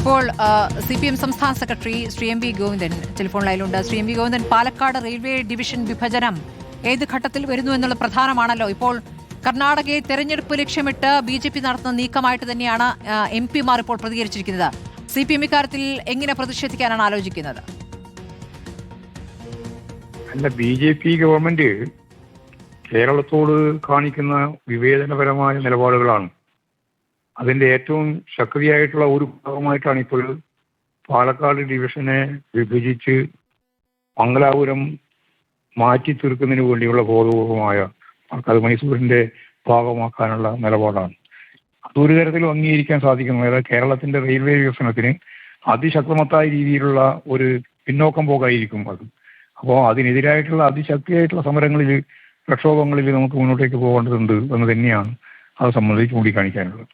ഇപ്പോൾ CPM സംസ്ഥാന secretary Shri M V Govindan telephone ലൈനിലുണ്ട്. Shri M V Govindan, Palakkad railway division വിഭജനം ഏത് ഘട്ടത്തിൽ വരുന്നു എന്നുള്ള പ്രധാനമാണല്ലോ. ഇപ്പോൾ കർണാടകയെ തെരഞ്ഞെടുപ്പ് ലക്ഷ്യമിട്ട് BJP നടത്തുന്ന നീക്കമായിട്ട് തന്നെയാണ് MP മാർ ഇപ്പോൾ പ്രതികരിച്ചിരിക്കുന്നത്. CPM ഇക്കാര്യത്തിൽ എങ്ങനെ പ്രതിഷേധിക്കാനാണ് ആലോചിക്കുന്നത്? അല്ല, BJP ഗവൺമെന്റ് കേരളത്തോട് കാണിക്കുന്ന വിവേചനപരമായ നിലപാടുകളാണ്. അതിന്റെ ഏറ്റവും ശക്തിയായിട്ടുള്ള ഒരു ഭാഗമായിട്ടാണ് ഇപ്പോൾ പാലക്കാട് ഡിവിഷനെ വിഭജിച്ച് മംഗലാപുരം മാറ്റി തീർക്കുന്നതിന് വേണ്ടിയുള്ള ബോധപൂർവമായ അത് മൈസൂരിന്റെ ഭാഗമാക്കാനുള്ള നിലപാടാണ്. അതൊരു തരത്തിലും അംഗീകരിക്കാൻ സാധിക്കുന്നു. അതായത് കേരളത്തിന്റെ റെയിൽവേ വികസനത്തിന് അതിശക്തമത്തായ രീതിയിലുള്ള ഒരു പിന്നോക്കം പോകായിരിക്കും അത്. അപ്പോൾ അതിനെതിരായിട്ടുള്ള അതിശക്തിയായിട്ടുള്ള സമരങ്ങളിൽ, പ്രക്ഷോഭങ്ങളിൽ നമുക്ക് മുന്നോട്ടേക്ക് പോകേണ്ടതുണ്ട് എന്ന് തന്നെയാണ് അത് സംബന്ധിച്ച് ചൂണ്ടിക്കാണിക്കാനുള്ളത്.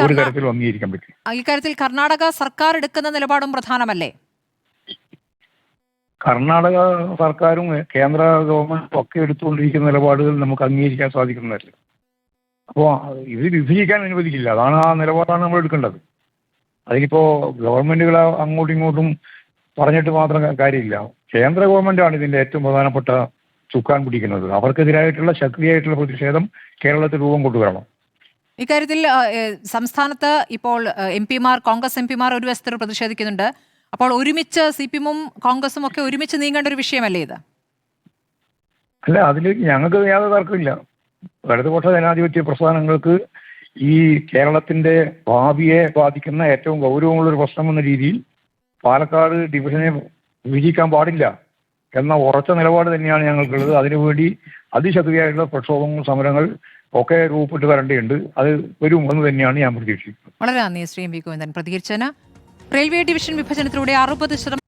ഒരു തരത്തിലും അംഗീകരിക്കാൻ പറ്റും. ഇക്കാര്യത്തിൽ കർണാടക സർക്കാർ എടുക്കുന്ന നിലപാടും പ്രധാനമല്ലേ? കർണാടക സർക്കാരും കേന്ദ്ര ഗവൺമെന്റും ഒക്കെ എടുത്തുകൊണ്ടിരിക്കുന്ന നിലപാടുകൾ നമുക്ക് അംഗീകരിക്കാൻ സാധിക്കുന്നതല്ല. അപ്പോൾ ഇത് വിഭജിക്കാൻ അനുവദിക്കില്ല. അതാണ് ആ നിലപാടാണ് നമ്മൾ എടുക്കേണ്ടത്. അതിനിപ്പോ ഗവൺമെന്റുകൾ അങ്ങോട്ടും ഇങ്ങോട്ടും പറഞ്ഞിട്ട് മാത്രം കാര്യമില്ല. കേന്ദ്ര ഗവൺമെന്റാണ് ഇതിന്റെ ഏറ്റവും പ്രധാനപ്പെട്ട ചുക്കാൻ പിടിക്കുന്നത്. അവർക്കെതിരായിട്ടുള്ള ശക്തിയായിട്ടുള്ള പ്രതിഷേധം കേരളത്തിൽ രൂപം കൊണ്ടുവരണം. ഇക്കാര്യത്തിൽ സംസ്ഥാനത്ത് ഇപ്പോൾ MP മാർ, കോൺഗ്രസ് MP മാർ ഒരു വശത്തിൽ പ്രതിഷേധിക്കുന്നുണ്ട്. അപ്പോൾ ഒരുമിച്ച് CPM-ഉം കോൺഗ്രസും ഒക്കെ ഒരുമിച്ച് നീങ്ങേണ്ട ഒരു വിഷയമല്ലേ ഇത്? അല്ല, അതിലേക്ക് ഞങ്ങൾക്ക് യാതൊരു തർക്കമില്ല. ഇടതുപക്ഷ ജനാധിപത്യ പ്രസ്ഥാനങ്ങൾക്ക് ഈ കേരളത്തിന്റെ ഭാവിയെ ബാധിക്കുന്ന ഏറ്റവും ഗൗരവമുള്ളൊരു പ്രശ്നം എന്ന രീതിയിൽ പാലക്കാട് ഡിവിഷനെ വിഭജിക്കാൻ പാടില്ല എന്ന ഉറച്ച നിലപാട് തന്നെയാണ് ഞങ്ങൾക്കുള്ളത്. അതിനുവേണ്ടി അതിശക്തിയായിട്ടുള്ള പ്രക്ഷോഭങ്ങൾ, സമരങ്ങൾ ഒക്കെ രൂപപ്പെട്ട് വരേണ്ടതുണ്ട്. അത് വരും എന്ന് തന്നെയാണ് ഞാൻ പ്രതീക്ഷിക്കുന്നത്. വളരെ നന്ദി ശ്രീ എം വി ഗോവിന്ദൻ പ്രതികരിച്ചതിന്. റെയിൽവേ ഡിവിഷൻ വിഭജനത്തിലൂടെ 60%